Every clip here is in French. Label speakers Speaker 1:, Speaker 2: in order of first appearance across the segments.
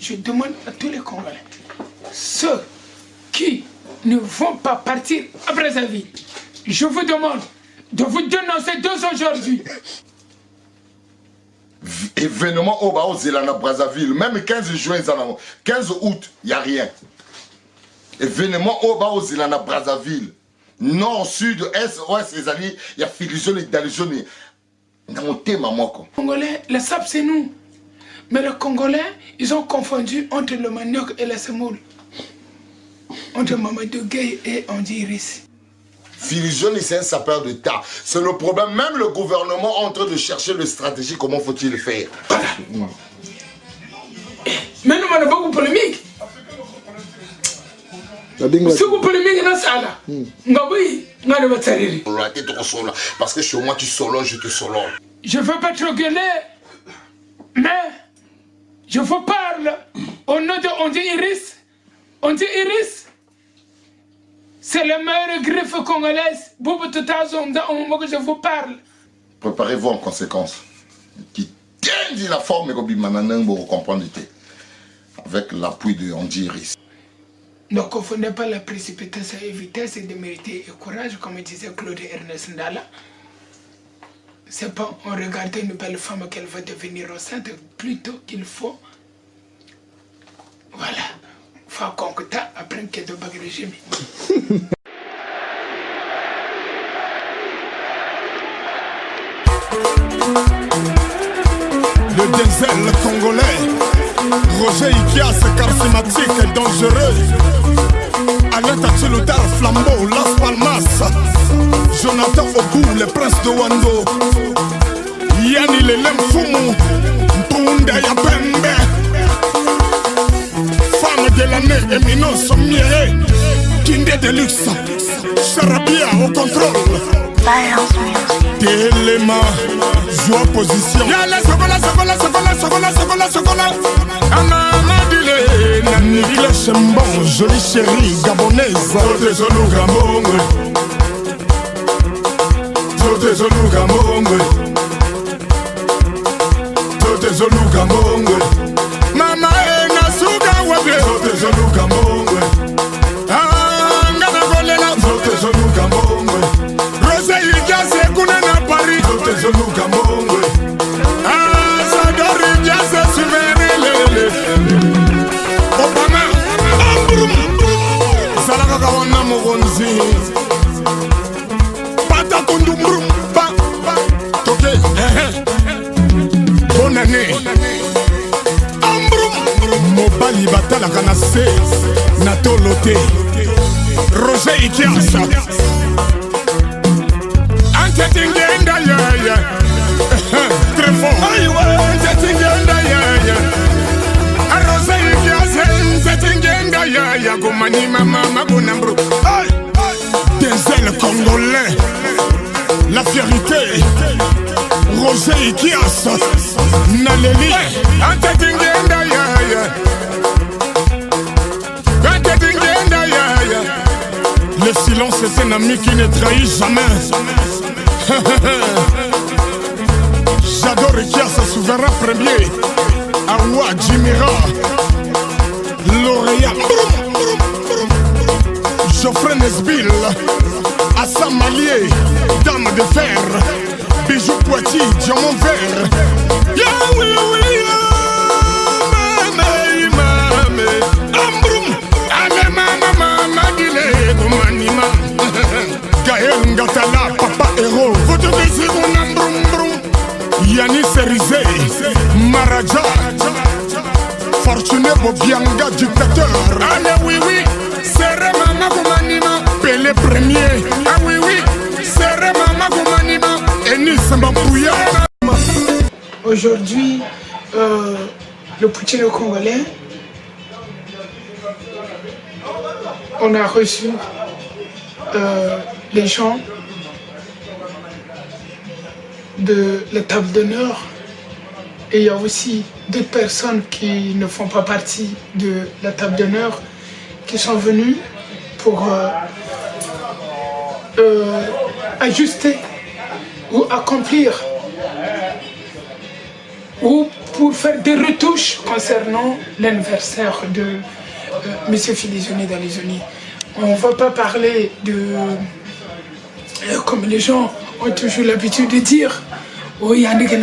Speaker 1: je demande à tous les Congolais, ceux qui ne vont pas partir à Brazzaville, je vous demande de vous dénoncer dès aujourd'hui.
Speaker 2: Événement au Zélana Brazzaville, même 15 juin, 15 août, il n'y a rien. Événement au Zélana Brazzaville, nord, sud, est, ouest, les alliés, il y a Filisone et Dalijone. Les
Speaker 1: Congolais, le sable c'est nous. Mais les Congolais, ils ont confondu entre le manioc et la semoule. Entre Mamadou Gueye et Andiris.
Speaker 2: Filisone, c'est un sapeur d'État. C'est le problème. Même le gouvernement est en train de chercher une stratégie. Comment faut-il le faire?
Speaker 1: Voilà. Mais nous avons beaucoup de polémique. Si vous polémique dans ça,
Speaker 2: parce que chez moi, tu solanges, je te solange.
Speaker 1: Je ne veux pas trop gueuler, mais je vous parle au nom de Andiris. Andiris. C'est la meilleure griffe congolaise. Je vous parle.
Speaker 2: Préparez-vous en conséquence. Qui tient la forme et pour comprendre. Avec l'appui de Andiris.
Speaker 1: Ne confondez pas la précipitation et vitesse et de mériter et courage, comme disait Claude Ernest Ndala. C'est pas en regardant une belle femme qu'elle va devenir enceinte, plutôt qu'il faut. Voilà. Faut concouter après qu'il y ait de bagues régime.
Speaker 3: Le diesel congolais, Roger Ikias, charismatique et dangereux. Aleta Chilutar, Flambeau, Las Palmas, Jonathan Oku, le prince de Wando, Yanni Lelem Fumu, Mpunda Yapembe, femme de l'année, éminent sommier, Kinde de luxe, Charabia au contrôle. Téléma, joie position. Y'a sokola. Anamadile, Nani Clechembon, jolie chérie gabonaise. Tote Zoluka Mongwe. Mama ena suga wabe. Tote Zoluka Mongwe. Ngana golela. Tote Zoluka Mongwe. Rose Ikiase kunena Paris. Tote Zoluka Mongwe. Sadori Ikiase suverilele. Obama Ambrum Salaka kawana mogonzi. Pata kundumbrum pa toke. Bonne année. Ambrum Mobali batala kanase Natolote Roger Ikiasa Antetingenda ya très fort. Antetingenda ya Roger Ikiasa Antetingenda ya Gomani mama magonambro. Denzel congolais, la fierté. Roger Ikias, Naleli, Antetingenda ya le silence est un ami qui ne trahit jamais. J'adore Ikias, souverain premier. Awa Jimira, Lauréat, Geoffrey Nesbill, Assam Malier, Dame de fer. Bijoux Poitiers, diamant vert. Ya oui, mame. Ambrum, ale mama, dile, gomanima. Gaël Ngatala, papa héros. Votre désir, on ambrum. Yannis Cerizé, Maraja. Fortuné Bobianga, dictateur. Ale oui, serre mama, gomanima. Pelé premier. Ah oui, serre mama, gomanima.
Speaker 1: Aujourd'hui, le Poutine congolais, on a reçu les gens de la table d'honneur et il y a aussi des personnes qui ne font pas partie de la table d'honneur qui sont venues pour ajuster ou accomplir ou pour faire des retouches concernant l'anniversaire de M. Filizoni Dalizoni. On ne va pas parler de... comme les gens ont toujours l'habitude de dire, oh, il y a des gens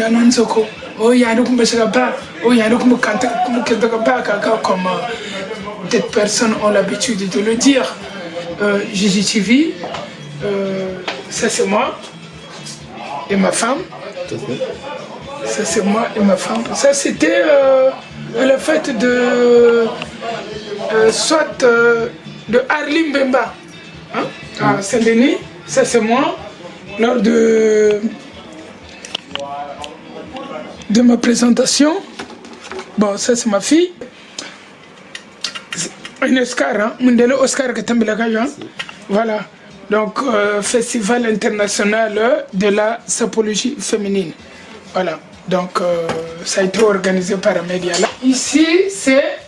Speaker 1: oh, il y a des gens oh, il y a des gens comme des personnes ont l'habitude de le dire. GGTV, ça c'est moi et ma femme. Ça c'est moi et ma femme. Ça c'était à la fête de de Arlim Bemba hein, à Saint-Denis. Ça c'est moi lors de ma présentation. Bon, ça c'est ma fille. Un Oscar, hein, Mundele Oscar Katambilakayo. Voilà. Donc, Festival international de la sapologie féminine. Voilà. Donc, ça a été organisé par Média. Ici, c'est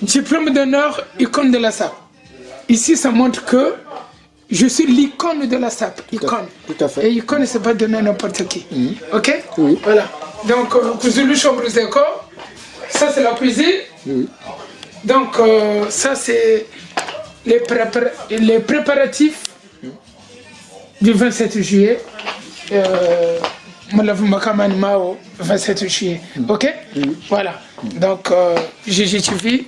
Speaker 1: diplôme d'honneur, icône de la SAP. Ici, ça montre que je suis l'icône de la SAP. Icône.
Speaker 4: Tout à fait.
Speaker 1: Et icône, c'est pas donné à n'importe qui. Ok?
Speaker 4: Oui.
Speaker 1: Voilà. Donc, Kuzulu Chambre Zeko. Ça, c'est la cuisine.
Speaker 4: Oui.
Speaker 1: Donc, ça, c'est les préparatifs du 27 juillet. Mao, 27 juillet. Ok? Voilà. Donc, GGTV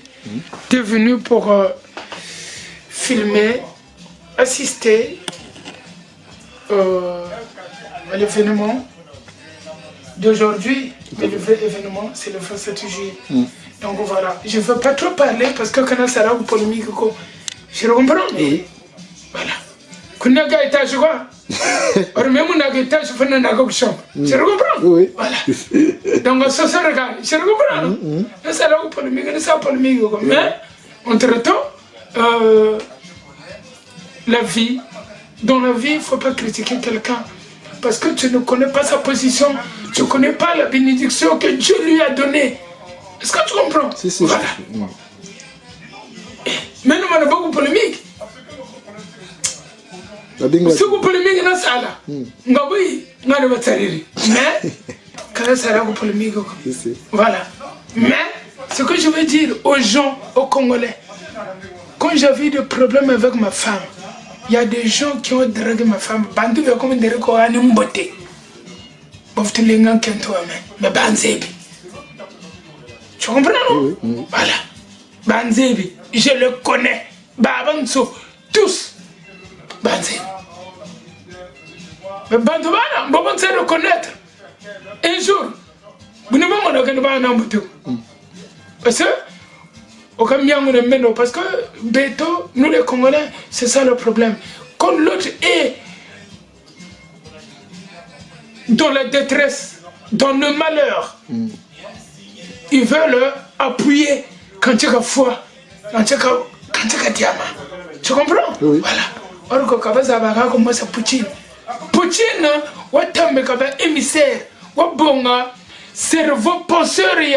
Speaker 1: est venu pour filmer, assister à l'événement d'aujourd'hui. Mais le vrai événement, c'est le 27 juillet. Donc voilà, je ne veux pas trop parler parce que quand ça a une polémique, je comprends, mais voilà. Quand on a un étage, quoi? Or même on a un étage, on a un chambre. Je comprends?
Speaker 4: Oui.
Speaker 1: Voilà. Donc ça se regarde, je comprends. Ça a une polémique, ça a une polémique. Mais, entre-temps, la vie, dans la vie, il ne faut pas critiquer quelqu'un. Parce que tu ne connais pas sa position, tu ne connais pas la bénédiction que Dieu lui a donnée. Est-ce que tu comprends?
Speaker 4: Si, si.
Speaker 1: Voilà. Mais nous avons beaucoup de polémiques. Si vous polémique dans ça, mais quand ça a polémique, voilà. Mais ce que je veux dire aux gens, aux Congolais, quand j'avais des problèmes avec ma femme, il y a des gens qui ont dragué ma femme. Bandu veut comme dire qu'on a une beauté. Bofte lingan kento mais banzebi. Tu comprends non? Voilà. Banzebi, je le connais. Babanso, tous. Banzebi. Mais Bandobana, bon sait reconnaître. Un jour, vous ne m'avez pas un embouteau. Parce que, au Cameroun, parce que Beto, nous les Congolais, c'est ça le problème. Quand l'autre est dans la détresse, dans le malheur, ils veulent appuyer quand tu as foi, quand tu as diamant. Tu comprends?
Speaker 4: Oui.
Speaker 1: Voilà. Or, quand tu as comme c'est Poutine. Poutine, tu émissaire, tu cerveau penseur, il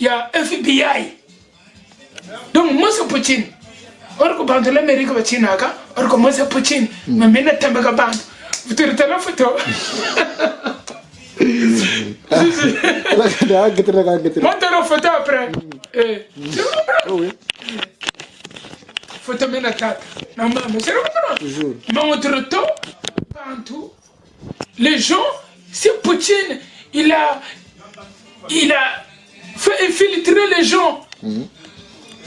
Speaker 1: y a FBI. Donc, moi, c'est Poutine. Or, quand tu as l'Amérique, or, comment c'est Poutine? Mais maintenant, tu as bande. Vous te retenez la photo? Montre la photo après. Photo maintenant. Non, mais c'est le mais entre-temps, partout, les gens, si Poutine, il a fait infiltrer les gens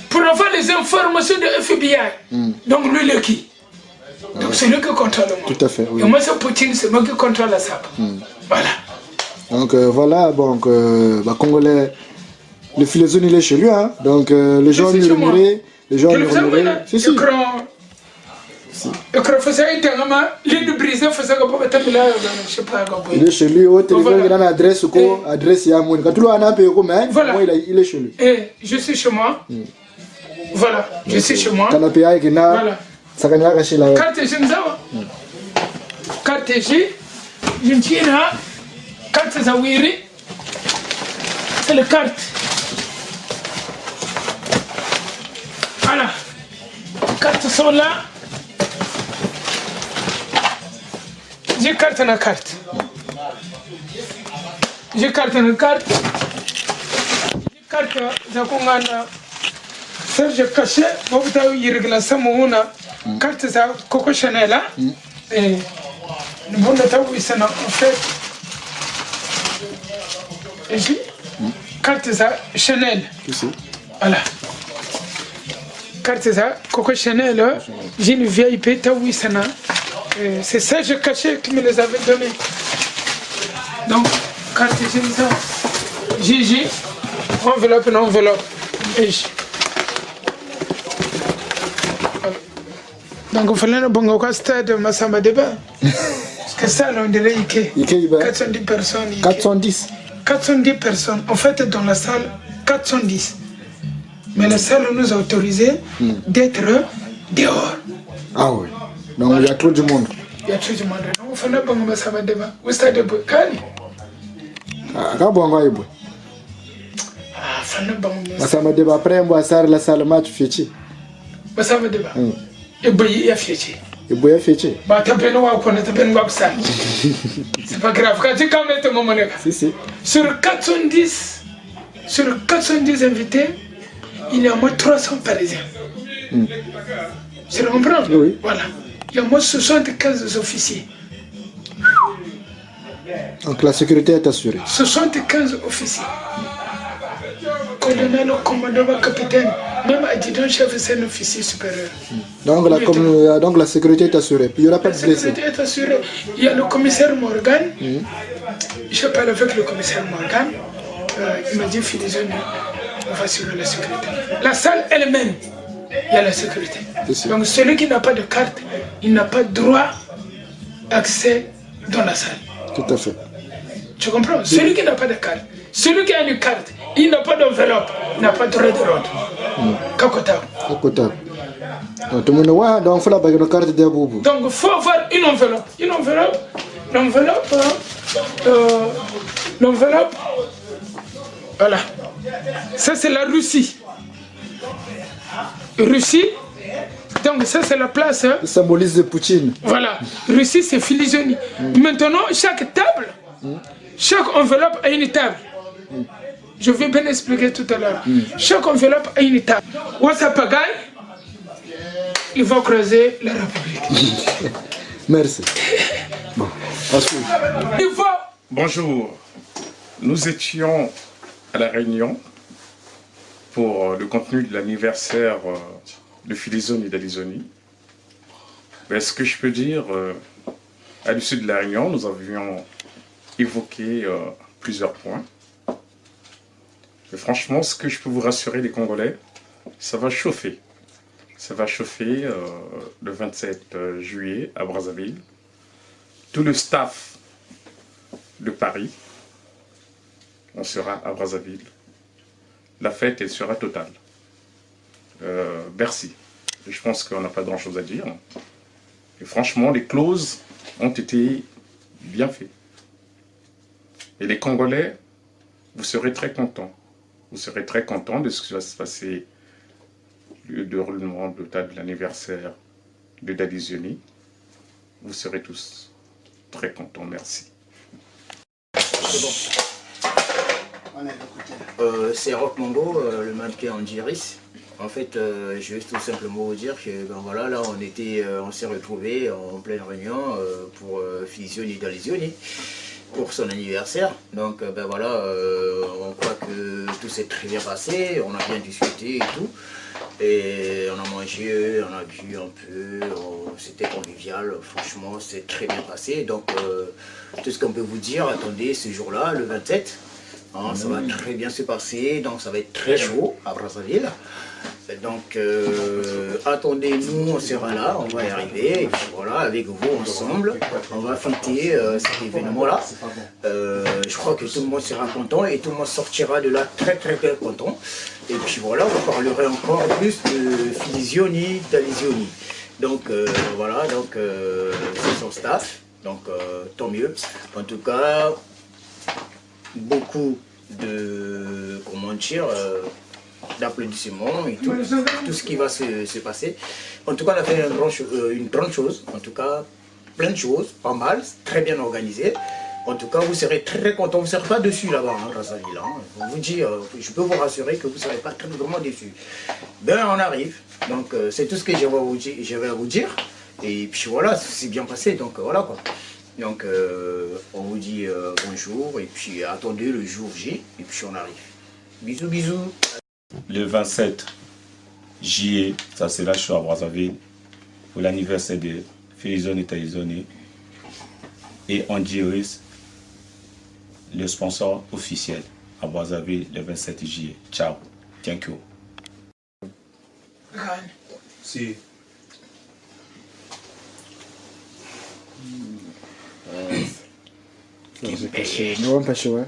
Speaker 1: pour avoir les informations de FBI. Donc lui, le qui? Donc c'est lui qui contrôle le monde.
Speaker 4: Tout à fait, oui.
Speaker 1: Et moi, c'est Poutine, c'est moi qui contrôle la SAP. Voilà.
Speaker 4: Donc voilà, donc Congolais, le Filizoni il est chez lui, hein. Donc les gens lui remueraient. Les gens lui remueraient. Si, si. Il est chez lui, au téléphone, il a une adresse ou quoi, adresse, il y a un monde. Quand tu l'as un peu, il est chez lui.
Speaker 1: Et je suis chez moi. Voilà, je suis chez moi.
Speaker 4: Voilà.
Speaker 1: Carte G, je me tiens là. Carte Zawiri, c'est le carte. Voilà. Les cartes sont là. J'ai carte dans la carte. j'ai carte na carte za kongana Serge Caché bobta yirgla samuna carte za Coco Chanel et nous bon taw isana en fait et j'ai carte za Chanel
Speaker 4: ici
Speaker 1: voilà carte za Coco Chanel j'ai une VIP taw isana c'est Serge Caché qui me les avait donné donc carte Gigi enveloppe non enveloppe et donc il fallait bon au stade Massamba Débat parce que ça on dirait Ike 410 personnes 410 personnes en fait dans la salle 410 mais la salle nous a autorisé d'être dehors.
Speaker 4: Ah oui, donc il y a trop du monde.
Speaker 1: Il y a trop du monde donc il fallait bon Massamba Débat au stade de Kali
Speaker 4: Massamba Débat après on va faire la salle match fêti.
Speaker 1: Massamba Débat. Et boy a fêti.
Speaker 4: Et boy a fêti.
Speaker 1: Bah t'as peine ou quoi t'as peine ou ça. C'est pas grave quand tu quand même mon monnaie.
Speaker 4: Si.
Speaker 1: Sur 410 invités, il y a moins 300 Parisiens. Tu comprends?
Speaker 4: Oui.
Speaker 1: Voilà. Il y a moins 75 officiers.
Speaker 4: Donc la sécurité est assurée.
Speaker 1: 75 officiers. Colonel, commandant, capitaine, même adjudant-chef, c'est un officier supérieur.
Speaker 4: Donc la sécurité est assurée. Il n'y aura pas de blessés.
Speaker 1: La sécurité est assurée. Il y a le commissaire Morgan. Je parle avec le commissaire Morgan. Il m'a dit, Philizone, on va assurer la sécurité. La salle elle-même, il y a la sécurité. Donc celui qui n'a pas de carte, il n'a pas droit d'accès dans la salle.
Speaker 4: Tout à fait.
Speaker 1: Tu comprends? Celui qui n'a pas de carte, celui qui a une carte, il n'a pas d'enveloppe, il n'a pas de droit de rendre. Kakota.
Speaker 4: Tout le monde voit, donc il faut la bague de carte de Boubou.
Speaker 1: Donc il faut avoir une enveloppe. L'enveloppe, voilà. Ça c'est la Russie. Donc ça c'est la place.
Speaker 4: Ça symbolise de Poutine.
Speaker 1: Voilà. Russie c'est Philizone. Maintenant chaque table, chaque enveloppe a une table. Je vais bien expliquer tout à l'heure. Chaque enveloppe a une table. Wassapagaï, il va creuser la République.
Speaker 4: Merci. Bon,
Speaker 5: bonjour. Nous étions à La Réunion pour le contenu de l'anniversaire de Philizone et d'Alizoni. Ce que je peux dire, à l'issue de La Réunion, nous avions évoqué plusieurs points. Et franchement, ce que je peux vous rassurer les Congolais, ça va chauffer. Ça va chauffer le 27 juillet à Brazzaville. Tout le staff de Paris, on sera à Brazzaville. La fête, elle sera totale. Bercy. Et je pense qu'on n'a pas grand-chose à dire. Et franchement, les clauses ont été bien faites. Et les Congolais, vous serez très contents. Vous serez très contents de ce qui va se passer, le déroulement total de l'anniversaire de Dalizoni. Vous serez tous très contents. Merci.
Speaker 6: C'est Rock Mongo, le mannequin en Giris. En fait, je vais tout simplement vous dire que voilà, là on s'est retrouvés en pleine réunion pour Philizone et Dalizoni pour son anniversaire. Donc voilà, on croit que tout s'est très bien passé, on a bien discuté et tout. Et on a mangé, on a bu un peu, c'était convivial, franchement c'est très bien passé. Donc tout ce qu'on peut vous dire, attendez ce jour-là, le 27, hein, ça va très bien se passer, donc ça va être très chaud à Brazzaville. Donc attendez-nous, on sera là, on va y arriver, et puis voilà, avec vous ensemble, on va fêter cet événement-là. Je crois que tout le monde sera content et tout le monde sortira de là très content. Et puis voilà, on parlerait encore plus de Philizone, d'Alizoni. Donc voilà, donc c'est son staff, donc tant mieux. En tout cas, beaucoup de, comment dire, d'applaudissements et tout ce qui va se passer. En tout cas, on a fait une grande chose, en tout cas, plein de choses, pas mal, très bien organisé. En tout cas, vous serez très content. Vous ne serez pas dessus là-bas, hein, Brazzaville. Hein. Je vous dis, je peux vous rassurer que vous ne serez pas très vraiment déçus. Ben, on arrive. Donc, c'est tout ce que je vais vous dire. Et puis voilà, c'est bien passé. Donc, voilà quoi. Donc, on vous dit bonjour. Et puis, attendez le jour J. Et puis, on arrive. Bisous, bisous.
Speaker 7: Le 27 juillet, ça sera chaud à Brazzaville pour l'anniversaire de Filizone et Talizone et Andy Iris, le sponsor officiel à Brazzaville le 27 juillet. Ciao. Thank you.
Speaker 5: Si.
Speaker 4: Non, pas chaud, hein.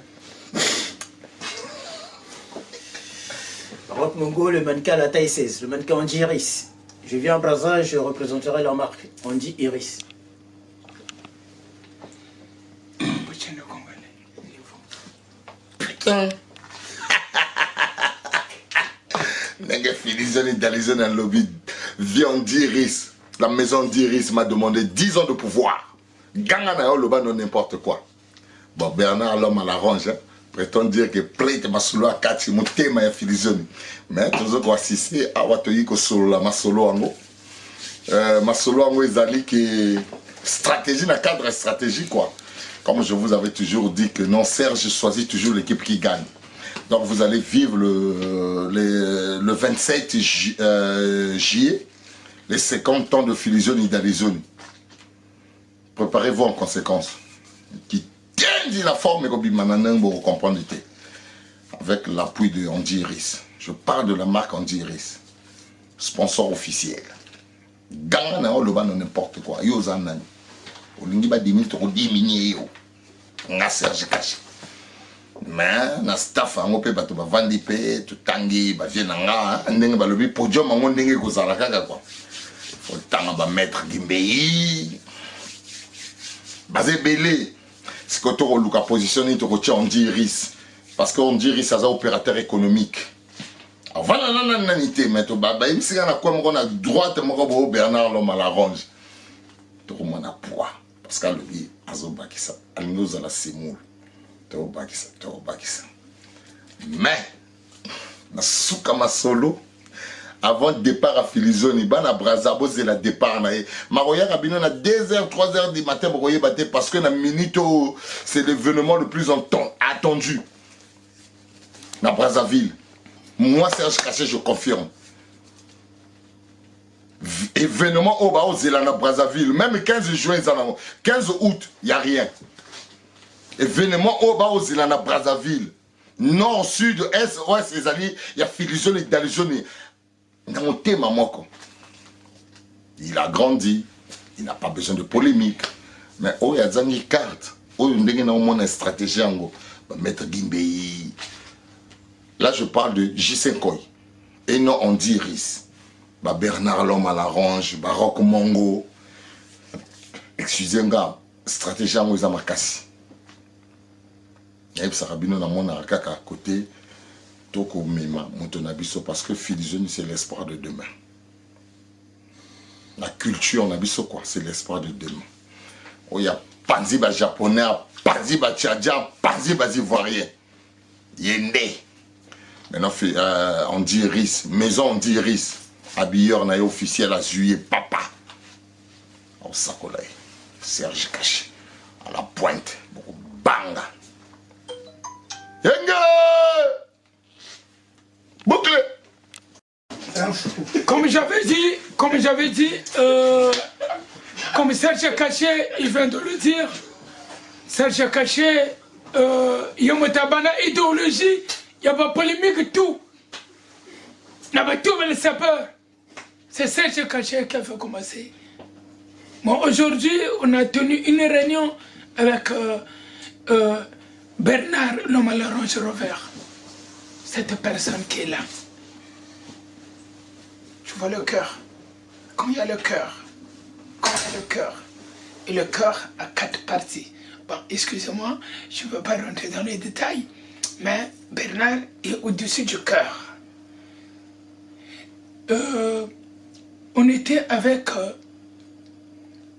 Speaker 6: Rock Mongo, le mannequin à la taille 16, le mannequin Andy Iris. Je viens à Brazza, je représenterai leur marque, Andy Iris.
Speaker 2: Putain. N'est-ce Filizone Dalizone dans le lobby. Viens d'Iris. La maison d'Iris m'a demandé 10 ans de pouvoir. Gangana le ban n'importe quoi. Bon, Bernard, l'homme à la ronge, hein, prétend dire que plate ma solo à 4, mon thème est Filizone. Mais toujours quoi, si c'est à Watoyi que solo la ma solo ango. Ma solo ango ezali que stratégie, dans cadre stratégie quoi. Comme je vous avais toujours dit que non, Serge choisit toujours l'équipe qui gagne. Donc vous allez vivre le 27 juillet, les 50 ans de Filizone et Dalizone. Préparez-vous en conséquence. Qui tient la forme et vous comprendre. Avec l'appui de Andy Iris. Je parle de la marque Andy Iris. Sponsor officiel. Gana le ban n'importe quoi. Yo zanan. Olingi ba 10 000 diminuer yo. Nga Serge Kaché. Mais na staff ango pe bato ba vandi pe tutangi ba viena nga ndenge ba lobi podium ango ndenge ko zala kaka quoi. Faut tanga ba maître Gimbei. Basé belé. C'est que tu as positionné tu as Andy Iris parce que Andy Iris est un opérateur économique. Avant la nanité mais tu baba il s'y a quoi on a droite mon Bernard l'homme à la ronge. Tu as un poids parce que lui azobakisa alinoz à la semoule. Tu as mais na souka ma solo avant le départ à Filizone, il y a Brazzaville, c'est le départ. Maroya Rabino, à 2h, 3h du matin, parce que c'est l'événement le plus attendu. À Brazzaville. Moi, Serge Kaché, je confirme. Événement au Bao, c'est là à Brazzaville. Même 15 juin, 15 août, il n'y a rien. Événement au Bao, c'est là à Brazzaville. Nord, sud, est, ouest, les alliés, il y a Filizone et Dalizone. Il a grandi, il n'a pas besoin de polémique. Mais il y a des cartes, il y a une stratégie. Maître Gimbei. Là, je parle de J5 Koy. Et non, Andy Iris. Bernard l'homme à la ronge, Rock Mongo. Excusez-moi, stratégie en Ozamakasi. Il y a Sarabino dans mon arcaque à côté. Toko Mima, Montonabiso, parce que Filizone, c'est l'espoir de demain. La culture, on a vu quoi? C'est l'espoir de demain. Il y a Panziba japonais, Panziba tchadien, Panziba ivoirien. Yende. Maintenant, on dit Iris, maison, on dit Iris. Habilleur, on a officiel à juillet, papa. On s'accolaille. Serge Kaché. À la pointe. Banga. Yenge! Boucle.
Speaker 1: Comme j'avais dit, comme Serge Kaché, il vient de le dire, Serge Kaché, il y a une idéologie, il y a pas polémique, tout. Il y a tout, mais les sapeurs. C'est Serge Kaché qui a fait commencer. Bon, aujourd'hui, on a tenu une réunion avec Bernard, l'homme à la ronge revers. Cette personne qui est là. Je vois le cœur. Quand il y a le cœur, et le cœur a 4 parties. Bon, excusez-moi, je ne veux pas rentrer dans les détails, mais Bernard est au-dessus du cœur. On était avec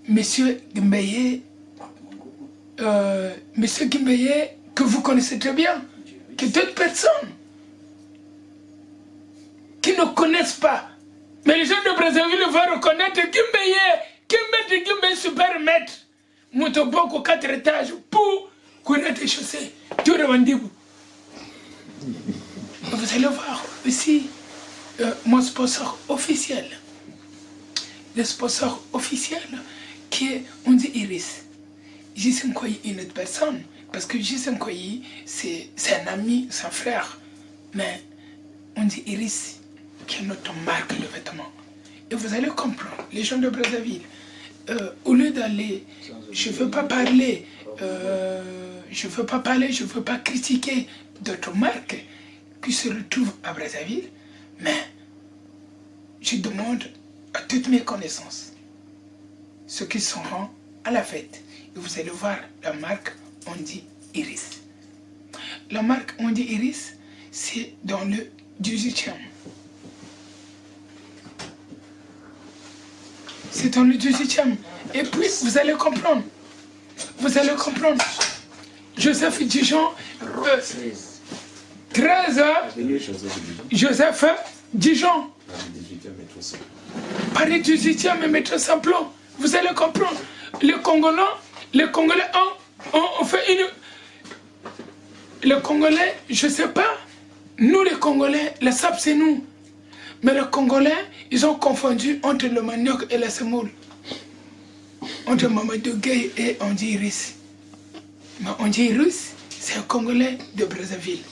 Speaker 1: Monsieur Gimbei, Monsieur Gimbeye, que vous connaissez très bien, que d'autres personnes qui ne connaissent pas. Mais les gens de Brazzaville vont reconnaître Gimbeye, super maître. Moutoboko 4 étages pour connaître les chaussées. Tout le monde. Vous allez voir aussi mon sponsor officiel. Le sponsor officiel qui est, on dit Iris. J.C. Nkoyi est une autre personne. Parce que J.C. Nkoyi, c'est un ami, c'est un frère. Mais on dit Iris, qui est notre marque de vêtements. Et vous allez comprendre, les gens de Brazzaville, au lieu d'aller, je ne veux pas parler, je ne veux pas critiquer d'autres marques qui se retrouvent à Brazzaville, mais je demande à toutes mes connaissances, ceux qui seront à la fête, et vous allez voir la marque, on dit Iris. La marque, on dit Iris, c'est dans le 18e. C'est dans le 18e. Et puis, vous allez comprendre. Vous allez comprendre. Joseph Dijon, 13 Joseph Dijon. Paris 18e et métro Samplon. Vous allez comprendre. Les Congolais ont fait une... Les Congolais, je ne sais pas. Nous, les Congolais, le sable, c'est nous. Mais les Congolais, ils ont confondu entre le manioc et la semoule. Entre Mamadou Gueye et Ondi Iris. Mais Ondi Iris, c'est un Congolais de Brazzaville.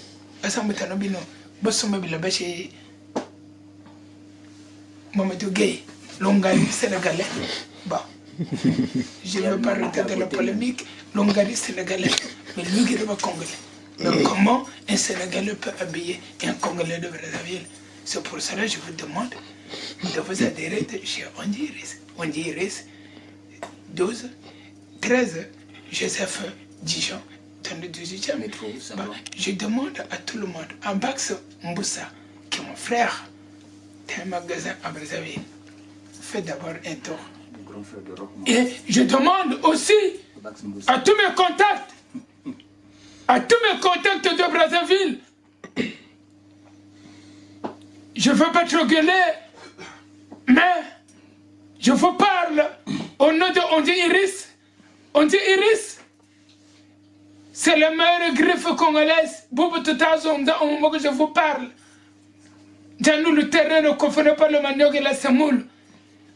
Speaker 1: Mamadou Gueye, l'Hongrie sénégalais. Bon, je ne veux pas rentrer dans la polémique, l'Hongrie sénégalais. Mais lui qui est Congolais. Mais comment un Sénégalais peut habiller un Congolais de Brazzaville? C'est pour cela que je vous demande de vous adhérer chez Ondi Iris. Ondi Iris, 12, 13, Joseph Dijon, dans le 18e. Je demande à tout le monde, à Bax Mboussa, qui est mon frère, t'as un magasin à Brazzaville. Faites d'abord un tour. Et je demande aussi à tous mes contacts, de Brazzaville, je ne veux pas trop gueuler, mais je vous parle au nom de Ondi Iris. Ondi Iris, c'est la meilleure griffe congolaise. Boubou Toutazo, au moment que je vous parle. Dans nous, le terrain ne confondez pas le manioc et la semoule.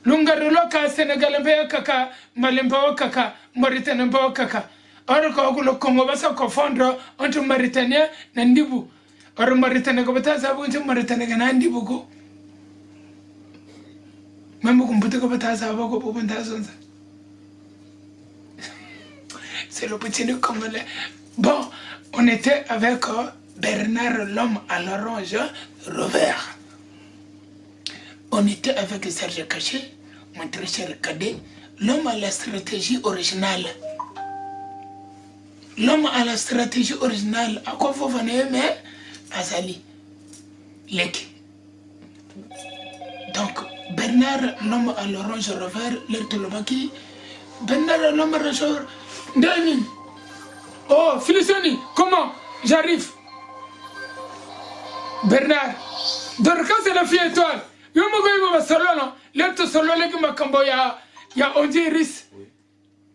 Speaker 1: L'Ungaruloka, Sénégal, Kaka, Malimba Kaka, Mauritanien Kaka. Or, le Congo va se confondre entre Mauritanien et Ndibou. Or, Mauritanien, comme ça, ça va être Mauritanien et Ndibou. Même si vous avez c'est le petit Congolais. Bon, on était avec Bernard l'homme à l'orange revers. On était avec Serge Caché, mon très cher cadet, l'homme à la stratégie originale. L'homme à la stratégie originale, à quoi vous venez, mais Azali, Lek. Donc, Bernard l'homme à l'orange revers, l'Ertolomaki, Bernard l'homme à l'orange Dani. Oh, Filisoni, comment? J'arrive. Bernard. Donc, quand c'est la fille étoile, je me solo, non? L'autre solo, les gars, il y a Ondi Iris.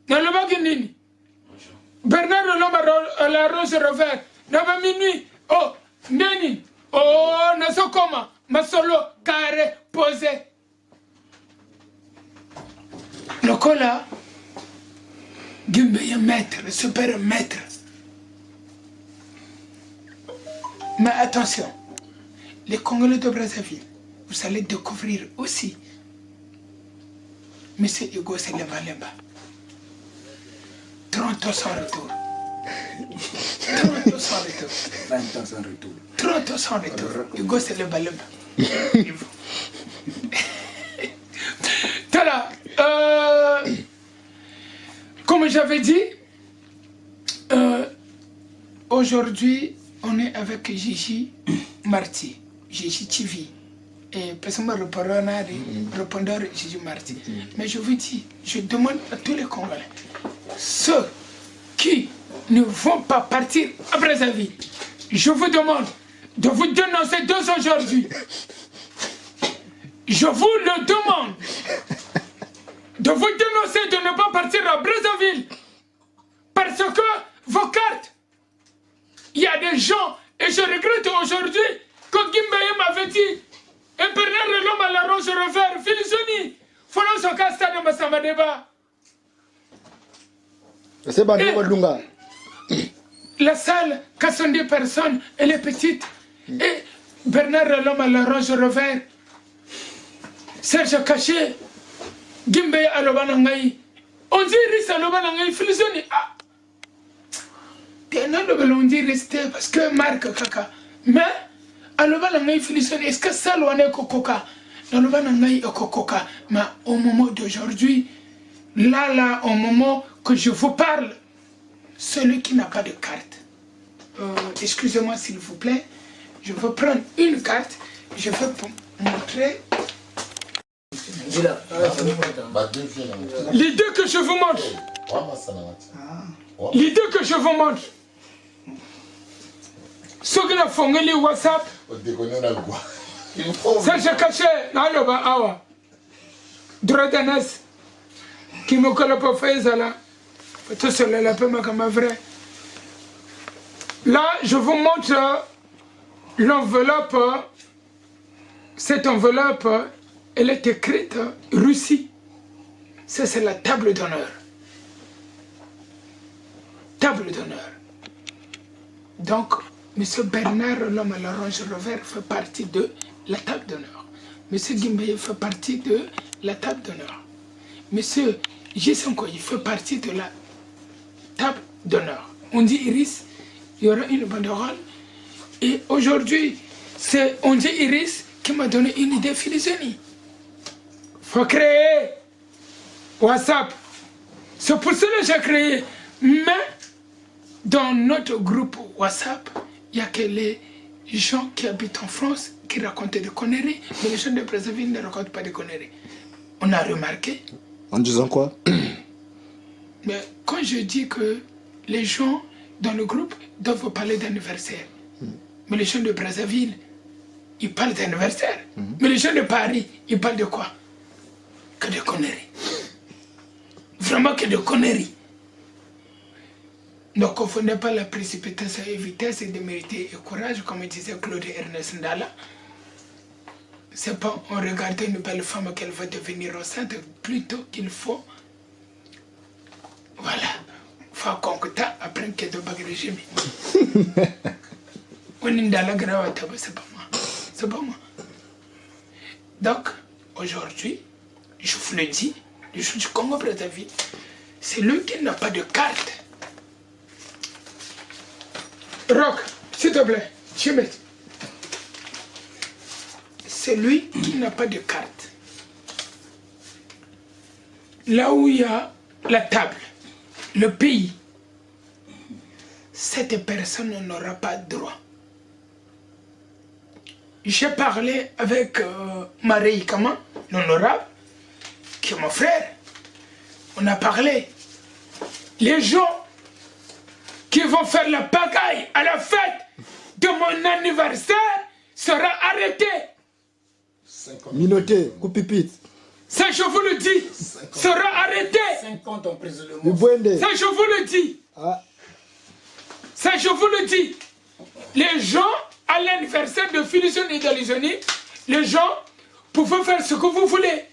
Speaker 1: Dans le Baguinini. Bernard, l'homme à la rose revers. Dans minuit. Oh, Neni. Oh, Nasokoma. Ma solo, carré, posé. Le cola. Gimbeye maître, super maître. Mais attention, les Congolais de Brazzaville, vous allez découvrir aussi M. Hugo Selemba Lemba. 30 ans sans retour. 30 ans sans retour.
Speaker 6: 20 ans sans retour.
Speaker 1: 30 ans sans retour. Hugo Selemba Lemba. Voilà. Comme j'avais dit, aujourd'hui, on est avec Gigi Marty, Gigi TV. Et personne ne répondeur Gigi Marty. Mais je vous dis, je demande à tous les Congolais, ceux qui ne vont pas partir à Brazzaville, je vous demande de vous dénoncer dès aujourd'hui. Je vous le demande de vous dénoncer de ne pas partir à Brazzaville. Parce que vos cartes, il y a des gens, et je regrette aujourd'hui que Gimbaye m'avait dit, et Bernard Lelom à la Roche Revers, Filisoni, Fonon Soka Stade Massamadeba.
Speaker 4: C'est pas Lunga.
Speaker 1: La salle, 410 personnes, elle est petite. Et Bernard Lelom à la Roche Revers, Serge Caché, Gimbaye à l'Obanangaï. On dit Riss à l'Obanangaï, Filisoni. Ah! On dit rester parce que Marc Kaka. Mais, à l'Obanangaï, Filisoni, est-ce que ça l'on Kokoka? L'Obanangaï est Kokoka. Mais au moment d'aujourd'hui, là, au moment que je vous parle, celui qui n'a pas de carte, excusez-moi s'il vous plaît, je vais prendre une carte, je vais montrer. L'idée que je vous montre. L'idée que je vous montre. Ce qui a fongé WhatsApp. Ça j'ai caché dans le bas. Drodanes. Qui me colle pas fait ça là. Tout cela la peut comme vrai. Là, je vous montre l'enveloppe. Cette enveloppe, elle est écrite Russie. Ça, c'est la table d'honneur. Table d'honneur. Donc, M. Bernard Lelom à la Roche Revers fait partie de la table d'honneur. M. Gimbaye fait partie de la table d'honneur. M. Gisonko, il fait partie de la table d'honneur. On dit Iris, il y aura une banderole. Et aujourd'hui, c'est on dit Iris qui m'a donné une idée Filisoni. Faut créer WhatsApp. C'est pour cela que j'ai créé. Mais dans notre groupe WhatsApp, il n'y a que les gens qui habitent en France qui racontent des conneries, mais les gens de Brazzaville ne racontent pas des conneries. On a remarqué.
Speaker 4: En disant quoi?
Speaker 1: Mais quand je dis que les gens dans le groupe doivent parler d'anniversaire, mais les gens de Brazzaville, ils parlent d'anniversaire. Mais les gens de Paris, ils parlent de quoi? Que de conneries. Vraiment que de conneries. Ne confondez pas la précipitation et vitesse et de mériter et courage, comme disait Claude Ernest Ndala. C'est pas en regardant une belle femme qu'elle va devenir enceinte, plutôt qu'il faut. Voilà. Faut concouta après que de bagues régime. On est dans la grave, c'est pas moi. C'est pas moi. Donc, aujourd'hui, je vous le dis, le jour du Congo Brazzaville, c'est lui qui n'a pas de carte. Rock, s'il te plaît, tu mets. C'est lui qui n'a pas de carte. Là où il y a la table, le pays, cette personne n'aura pas de droit. J'ai parlé avec Marie Kama, l'honorable, qui est mon frère. On a parlé. Les gens qui vont faire la pagaille à la fête de mon anniversaire sera arrêté.
Speaker 4: Minoté, coupipite.
Speaker 1: Ça, je vous le dis, sera arrêté.
Speaker 6: 50 en prise de
Speaker 1: Ça, je vous le dis.
Speaker 4: Ah.
Speaker 1: Ça, je vous le dis. Les gens, à l'anniversaire de Filisoni et d'Alizoni, les gens pouvaient faire ce que vous voulez.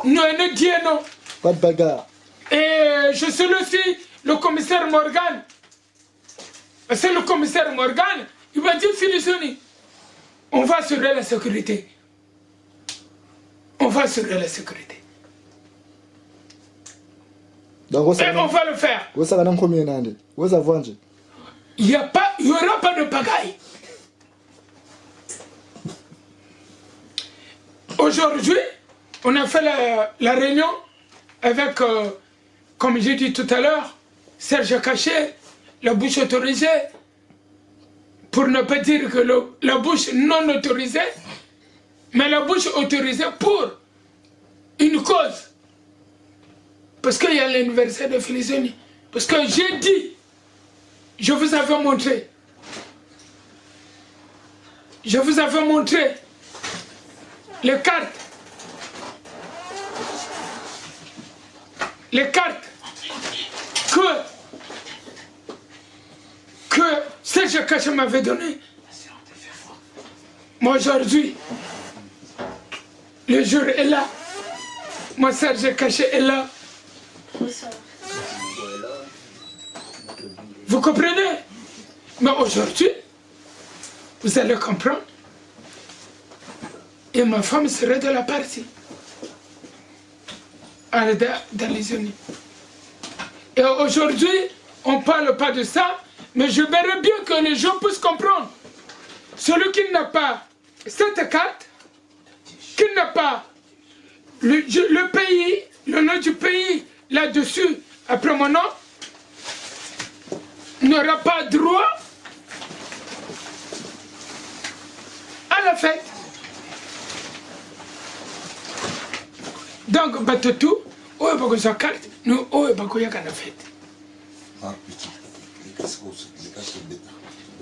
Speaker 1: Non, ne dis non.
Speaker 4: Pas de bagarre.
Speaker 1: Et je salue aussi le commissaire Morgan. C'est le commissaire Morgan. Il m'a dit, Filisoni, on va assurer la sécurité. On va assurer la sécurité.
Speaker 4: Donc,
Speaker 1: et on va le faire.
Speaker 4: Vous savez combien d'années? Vous avez vendu?
Speaker 1: Il n'y aura pas de pagaille. Aujourd'hui, on a fait la réunion avec, comme j'ai dit tout à l'heure, Serge Caché, la bouche autorisée, pour ne pas dire que la bouche non autorisée, mais la bouche autorisée pour une cause. Parce qu'il y a l'anniversaire de Filisoni. Parce que j'ai dit, je vous avais montré. Je vous avais montré les cartes. Les cartes que Serge Kaché m'avait donné. Moi aujourd'hui, le jour est là. Moi Serge Kaché est là. Vous comprenez? Mais aujourd'hui, vous allez comprendre. Et ma femme serait de la partie. Dans les unis. Et aujourd'hui, on ne parle pas de ça, mais je verrais bien que les gens puissent comprendre. Celui qui n'a pas cette carte, qui n'a pas le pays, le nom du pays là-dessus, après mon nom, n'aura pas droit à la fête. Donc, Batotou, où est beaucoup sa carte, nous, où est beaucoup la fête.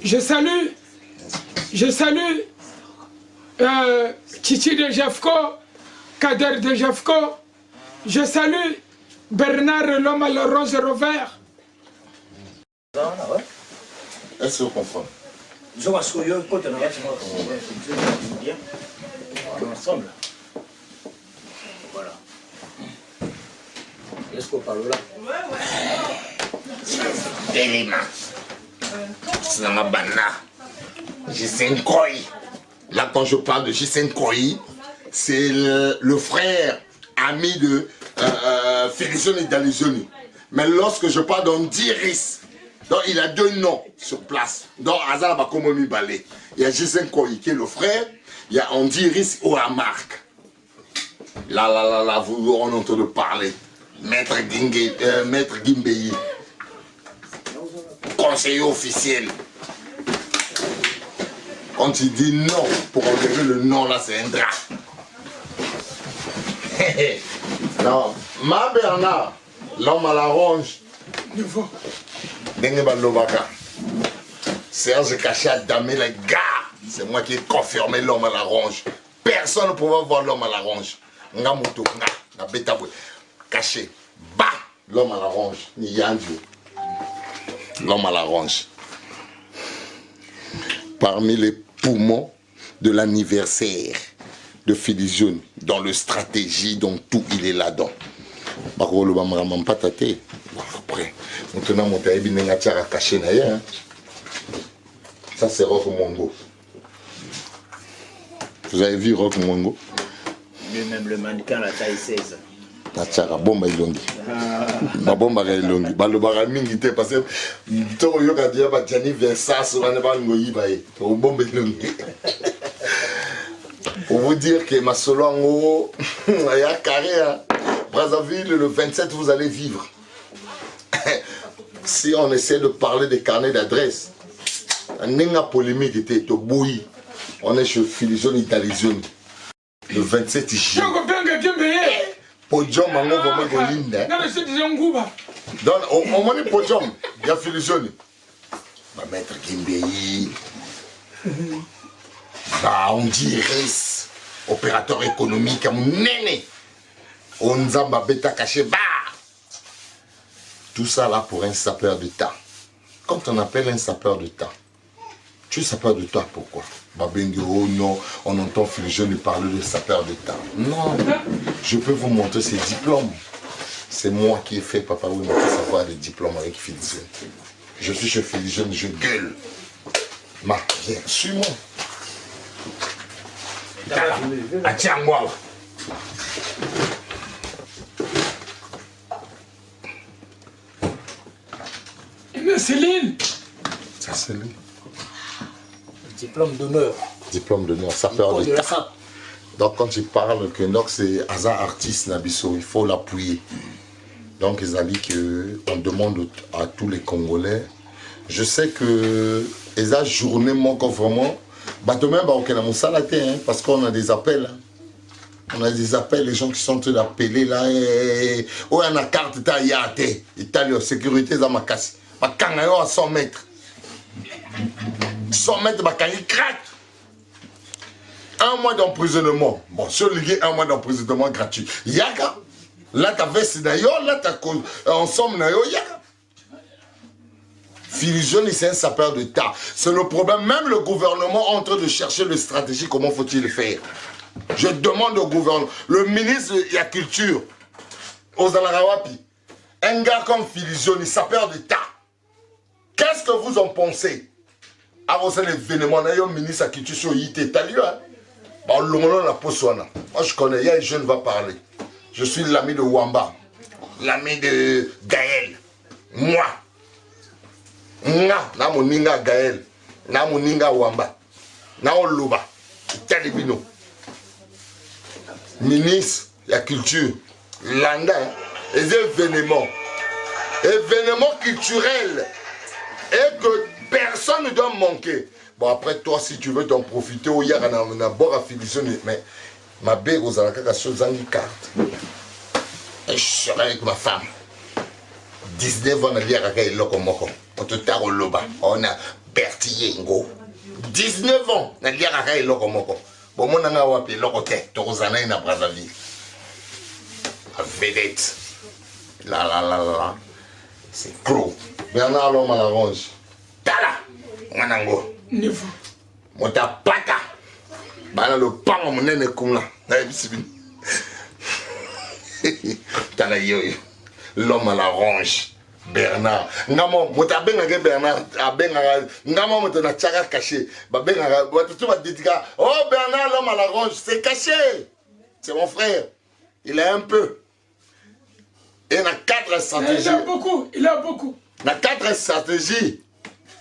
Speaker 1: Je salue Titi de Jafko, Kader de Jafko, je salue Bernard l'homme à la rose revers.
Speaker 2: Est-ce que vous comprenez?
Speaker 6: Ensemble. Voilà. Est-ce qu'on parle là?
Speaker 2: Élément. C'est dans la banane. Jisenkoi. Là, quand je parle de Jisenkoi, c'est le frère ami de Félicien Dalizoni. Mais lorsque je parle d'Ondiris, donc il a deux noms sur place. Donc Azala Bakomomi Balé. Il y a Jisenkoi qui est le frère. Il y a Ondiris Oamark. Là, vous on entend parler. Maître Gimbei. Conseiller officiel. Quand il dit non, pour enlever le non là, c'est un drap. Non, ma Bernard, l'homme à la ronge. Serge Kaché a damé les gars. C'est moi qui ai confirmé l'homme à la ronge. Personne ne pouvait voir l'homme à la ronge. Ngamuto, nga beta Kaché. Bah, l'homme à la ronge. Ni Yandio. L'homme à la ronge. Parmi les poumons de l'anniversaire de Félicien, dans le stratégie, dans tout, il est là-dedans. Après, maintenant, mon taïbi n'a pas caché. Ça, c'est Rock Mongo. Vous avez vu Rock Mongo?
Speaker 6: Lui-même, le mannequin, la taille 16.
Speaker 2: Natchara bomba ilongi. Ma bomba ga ilongi. Ba lobara mingi te parce que to yo ka dia ba Jani Versace wana ba ngoyi ba e. O bomba ilongi. Pour vous dire que ma solo ngo ya carré Brazzaville le 27 vous allez vivre. Si on essaie de parler des carnets d'adresse, nenga polémique était to boui. On est chez Félicien Dalizoni. Le 27 juillet. Podium, on va mettre au ligne. Donc, on va mettre podium. Il y a Félicien. On va mettre Gimbei. On dirait opérateur économique. On va bêta caché. Tout ça là pour un sapeur de temps. Quand on appelle un sapeur de temps, tu es sapeur de temps pourquoi? Oh non, on entend Félicien lui parler de sapeur de temps. Non, je peux vous montrer ses diplômes. C'est moi qui ai fait, papa, oui, mais faut savoir les diplômes avec Félicien. Je suis chez Félicien, je gueule. Ma, viens, suis-moi. Tiens-moi.
Speaker 1: Mais Céline.
Speaker 2: Ça, c'est lui.
Speaker 6: Diplôme d'honneur.
Speaker 2: Diplôme d'honneur, sapeur de temps. Donc quand tu parles que Nox c'est hasard artiste Nabiso, il faut l'appuyer. Donc ils ont dit qu'on demande à tous les Congolais. Je sais que ils ont journée mon vraiment. Bah demain bah aucun mon salaté parce qu'on a des appels. On a des appels, les gens qui sont en train d'appeler là. Oh, il y a une carte, il y a été. Italie, sécurité, ça m'a cassé. Ma cangayo à 100 mètres. 100 mètres, ma cangayo craque. 1 mois d'emprisonnement. Bon, sur le 1 mois d'emprisonnement gratuit. Yaka. Là, tu as vesti d'ailleurs, là, tu as ensemble d'ailleurs, yaka. Philigion, c'est un sapeur d'État. C'est le problème. Même le gouvernement est en train de chercher le stratégie. Comment faut-il le faire? Je demande au gouvernement, le ministre de la Culture, aux Alarawapi, un gars comme Philigion, il sapeur d'État. Qu'est-ce que vous en pensez? Avant l'événement, il y a un ministre de la Culture sur l'IT. T'as lu, hein? Moi, je connais, il y a un jeune qui va parler. Je suis l'ami de Wamba, l'ami de Gaël. Moi. Na mon ninga Gaël, na mon ninga Wamba, na on Loba, Talibino. Ministre de la Culture, Landa, les événements culturels, et que personne ne doit manquer. Bon, après toi, si tu veux t'en profiter, il y a un bord à Philigion, mais ma belle aux alaka sur une carte. Et je serai avec ma femme. 19 ans, on a dit à Lokomoko. On te t'a Loba. On a Berthier Ngo. 19 ans, on a dit à Lokomoko. Bon, mon nana wapi Lokote, Torozana na Brazzaville. La vedette. La. C'est clos. Bernard l'homme à la ronge. Tala, Manango.
Speaker 1: Niveau.
Speaker 2: Mota pata. Bana le pan mon nene kumla. Tala yoyo. L'homme à la ronge. Bernard. Ngamo mota benga Bernard abenga ngamo mota na tchaka caché. Ba benga tout va dédica. Oh Bernard l'homme à la ronge, c'est caché. C'est mon frère. Il est un peu. Et il a 4 stratégies.
Speaker 1: Il a beaucoup.
Speaker 2: Il a 4 stratégies.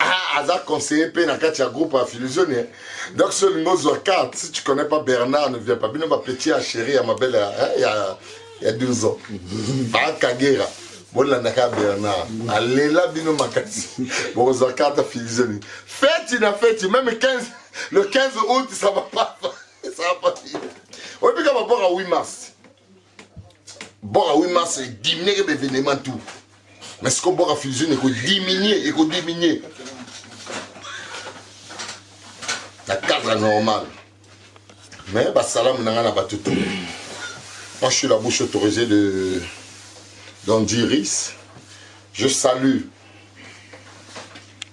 Speaker 2: Ah, Azar conseiller P dans 4 groupes à Philigion. Donc, sur le mot 4, si tu ne connais pas Bernard, ne viens pas. Bien, ma petite chérie, à ma belle, il y a 12 ans. Pas Kagera. Bon, là, Bernard. Allez là, bino makasi. Bon, 4 à Philigion. Fête, il a fait, même le 15 août, ça ne va pas. Ça va pas finir. Oui, puis, on va voir à 8 mars. Bon, à 8 mars, c'est diminuer l'événement tout. Mais ce qu'on boit à Philigion, il faut diminuer. La cadre normale. Mais, bah, salam, n'a pas tout. Moi, je suis la bouche autorisée d'Andiris. Je salue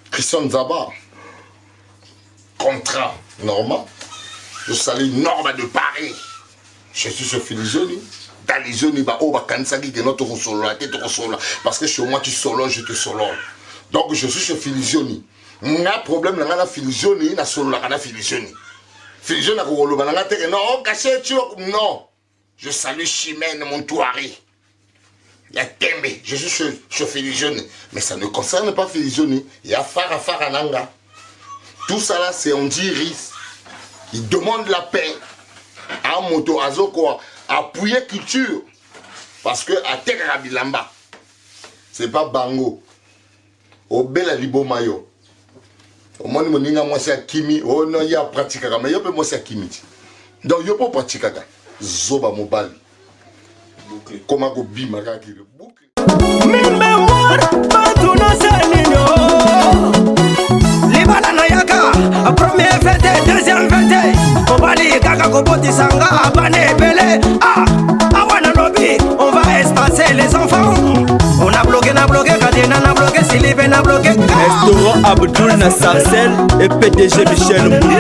Speaker 2: Christian Zaba. Contrat normal. Je salue Norma de Paris. Je suis sur Philigion. Dans les zones, parce que chez moi tu solo, je te solo. Donc je suis chez Philigion. Il y a un problème dans la Philigion, il y a solo la Philigion. Philigion n'a pas non, caché, non. Je salue Chimène, mon touaré. Il y a Tembe, je suis chez Philigion. Mais ça ne concerne pas Philigion. Il y a Farafarananga. Tout ça là, c'est Andiris. Il demande la paix à Moto Azoko. Appuyer culture. Parce que à Terra Bilamba, c'est pas Bango. Au Bela Libo Mayo. Au moins, moi c'est Kimi. Oh non, il y a pratique. Mais il y a moi c'est Kimi. Donc, il y a pas pratique. Zoba Mobile. Comment go bima qui le boucle.
Speaker 8: Mille mémoires, pas tout nos alignos. Les balanayaka, première fête, deuxième fête. Kobali kaka koboti sanga abane belé. Ah, awana lobby, on va espacer les enfants. On a bloqué, Kadena n'a bloqué, Sylvain n'a bloqué.
Speaker 9: Restaurant Abdul Nassarcel et PDG Michel Mboukou.